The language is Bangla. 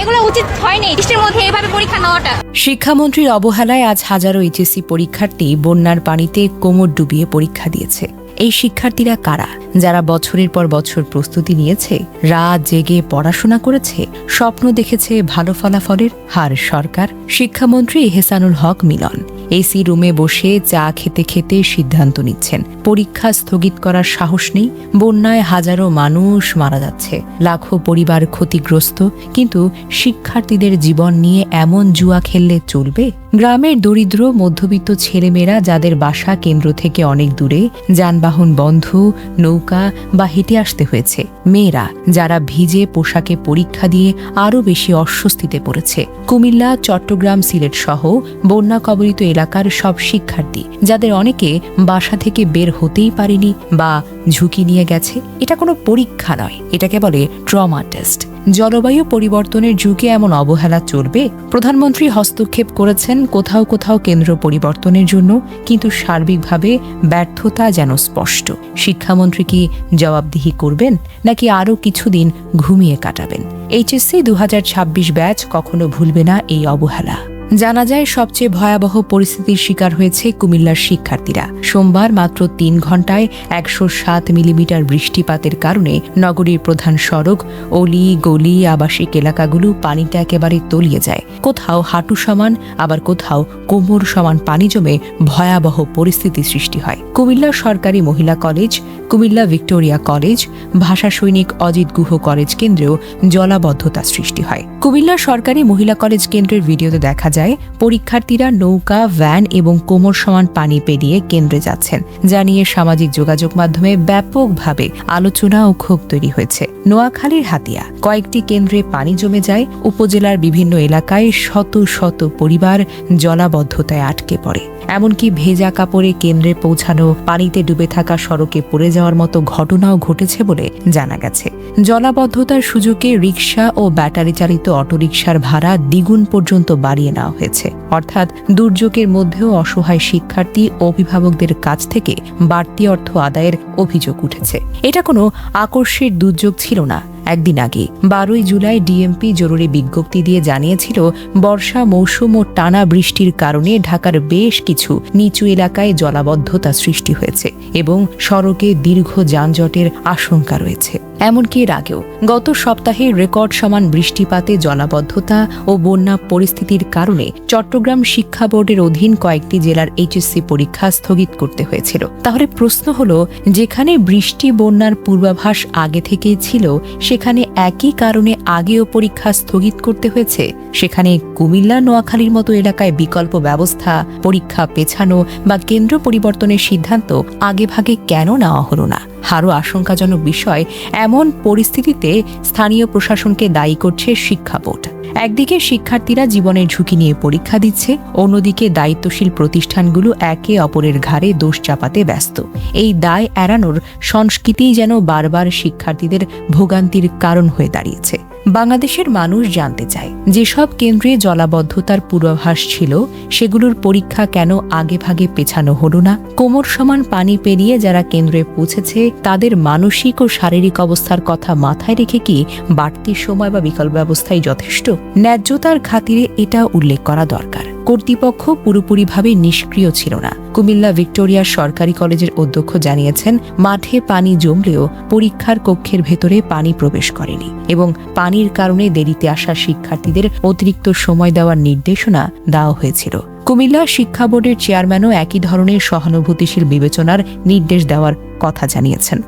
আসলে উচিত হয়নি বৃষ্টির মধ্যে এভাবে পরীক্ষা নেওয়াটা। শিক্ষামন্ত্রীর অবহেলায় আজ হাজারো এইচএসসি পরীক্ষার্থী বন্যার পানিতে কোমর ডুবিয়ে পরীক্ষা দিয়েছে। এই শিক্ষার্থীরা কারা? যারা বছরের পর বছর প্রস্তুতি নিয়েছে, রাত জেগে পড়াশোনা করেছে, স্বপ্ন দেখেছে ভালো ফলাফলের। হার সরকার, শিক্ষামন্ত্রী এহসানুল হক মিলন এসি রুমে বসে চা খেতে খেতে সিদ্ধান্ত নিচ্ছেন পরীক্ষা স্থগিত করার সাহস নেই। বন্যায় হাজারো মানুষ মারা যাচ্ছে, লাখো পরিবার ক্ষতিগ্রস্ত, কিন্তু শিক্ষার্থীদের জীবন নিয়ে এমন জুয়া খেললে চলবে? গ্রামের দরিদ্র মধ্যবিত্ত ছেলেমেয়েরা যাদের বাসা কেন্দ্র থেকে অনেক দূরে, যানবাহন বন্ধ, নৌকা বা হেঁটে আসতে হয়েছে। মেয়েরা যারা ভিজে পোশাকে পরীক্ষা দিয়ে আরও বেশি অস্বস্তিতে পড়েছে। কুমিল্লা, চট্টগ্রাম, সিলেট সহ বন্যা কবলিত এলাকার সব শিক্ষার্থী, যাদের অনেকে বাসা থেকে বের হতেই পারেনি বা ঝুঁকি নিয়ে গেছে। এটা কোনো পরীক্ষা নয়, এটাকে বলে ট্রমা টেস্ট। জলবায়ু পরিবর্তনের যুগে এমন অবহেলা চলবে? প্রধানমন্ত্রী হস্তক্ষেপ করেছেন কোথাও কোথাও কেন্দ্র পরিবর্তনের জন্য, কিন্তু সার্বিকভাবে ব্যর্থতা যেন স্পষ্ট। শিক্ষামন্ত্রী কি জবাবদিহি করবেন, নাকি আরও কিছুদিন ঘুমিয়ে কাটাবেন? এইচএসসি 2026 ব্যাচ কখনো ভুলবে না এই অবহেলা। জানা যায়, সবচেয়ে ভয়াবহ পরিস্থিতির শিকার হয়েছে কুমিল্লার শিক্ষার্থীরা। সোমবার মাত্র 3 ঘণ্টায় 107 মিলিমিটার বৃষ্টিপাতের কারণে নগরীর প্রধান সড়ক, অলি গলি, আবাসিক এলাকাগুলো পানিতে একেবারে তলিয়ে যায়। কোথাও হাঁটু সমান, আবার কোথাও কোমর সমান পানি জমে ভয়াবহ পরিস্থিতি সৃষ্টি হয়। কুমিল্লা সরকারি মহিলা কলেজ, কুমিল্লা ভিক্টোরিয়া কলেজ, ভাষা সৈনিক অজিত গুহ কলেজ কেন্দ্রেও জলাবদ্ধতা সৃষ্টি হয়। কুমিল্লা সরকারি মহিলা কলেজ কেন্দ্রের ভিডিওতে দেখা যায় পরীক্ষার্থীরা নৌকা, ভ্যান এবং কোমর সমান পানি পেরিয়ে কেন্দ্রে যাচ্ছেন, যা নিয়ে সামাজিক যোগাযোগ মাধ্যমে ব্যাপকভাবে আলোচনা ও ক্ষোভ তৈরি হয়েছে। নোয়াখালীর হাতিয়া কয়েকটি কেন্দ্রে পানি জমে যায়। উপজেলার বিভিন্ন এলাকায় শত শত পরিবার জলাবদ্ধতায় আটকে পড়ে। এমনকি ভেজা কাপড়ে কেন্দ্রে পৌঁছানো, পানিতে ডুবে থাকা সড়কে পড়ে যাওয়ার মতো ঘটনাও ঘটেছে বলে জানা গেছে। জলাবদ্ধতার সুযোগে রিকশা ও ব্যাটারি চালিত অটোরিকশার ভাড়া দ্বিগুণ পর্যন্ত বাড়িয়ে নেওয়া হয়েছে। অর্থাৎ দুর্যোগের মধ্যেও অসহায় শিক্ষার্থী ও অভিভাবকদের কাছ থেকে বাড়তি অর্থ আদায়ের অভিযোগ উঠেছে। এটা কোনো আকস্মিক দুর্যোগ ছিল না। একদিন আগে 12 জুলাই ডিএমপি জরুরি বিজ্ঞপ্তি দিয়ে জানিয়েছিল, বর্ষা মৌসুম ও টানা বৃষ্টির কারণে ঢাকার বেশ কিছু নিচু এলাকায় জলাবদ্ধতা সৃষ্টি হয়েছে এবং সড়কে দীর্ঘ যানজটের আশঙ্কা রয়েছে। এমনকি এর আগেও গত সপ্তাহে রেকর্ড সমান বৃষ্টিপাতে জলাবদ্ধতা ও বন্যা পরিস্থিতির কারণে চট্টগ্রাম শিক্ষা বোর্ডের অধীন কয়েকটি জেলার এইচএসসি পরীক্ষা স্থগিত করতে হয়েছিল। তাহলে প্রশ্ন হলো, যেখানে বৃষ্টি বন্যার পূর্বাভাস আগে থেকেই ছিল, সেখানে একই কারণে আগেও পরীক্ষা স্থগিত করতে হয়েছে। সেখানে কুমিল্লা, নোয়াখালীর মতো এলাকায় বিকল্প ব্যবস্থা, পরীক্ষা পেছানো বা কেন্দ্র পরিবর্তনের সিদ্ধান্ত আগেভাগে কেন নেওয়া হলো না? আরও আশঙ্কাজনক বিষয়, এমন পরিস্থিতিতে স্থানীয় প্রশাসনকে দায়ী করছে শিক্ষা বোর্ড। একদিকে শিক্ষার্থীরা জীবনের ঝুঁকি নিয়ে পরীক্ষা দিচ্ছে, অন্যদিকে দায়িত্বশীল প্রতিষ্ঠানগুলো একে অপরের ঘাড়ে দোষ চাপাতে ব্যস্ত। এই দায় এড়ানোর সংস্কৃতিই যেন বারবার শিক্ষার্থীদের ভোগান্তির কারণ হয়ে দাঁড়িয়েছে। বাংলাদেশের মানুষ জানতে চায়, যেসব কেন্দ্রে জলাবদ্ধতার পূর্বাভাস ছিল, সেগুলোর পরীক্ষা কেন আগেভাগে পেছানো হলো না? কোমর সমান পানি পেরিয়ে যারা কেন্দ্রে পৌঁছেছে, তাদের মানসিক ও শারীরিক অবস্থার কথা মাথায় রেখে কি বাড়তি সময় বা বিকল্প ব্যবস্থাই যথেষ্ট? ন্যায্যতার খাতিরে এটা উল্লেখ করা দরকার। কর্তৃপক্ষ পুরোপুরিভাবে নিষ্ক্রিয় ছিল না। কুমিল্লা ভিক্টোরিয়া সরকারি কলেজের অধ্যক্ষ জানিয়েছেন, মাঠে পানি জমলেও পরীক্ষার কক্ষের ভেতরে পানি প্রবেশ করেনি এবং পানির কারণে দেরিতে আসা শিক্ষার্থীদের অতিরিক্ত সময় দেওয়ার নির্দেশনা দেওয়া হয়েছিল। কুমিল্লা শিক্ষা বোর্ডের চেয়ারম্যানও একই ধরনের সহানুভূতিশীল বিবেচনার নির্দেশ দেওয়ার কথা জানিয়েছেন।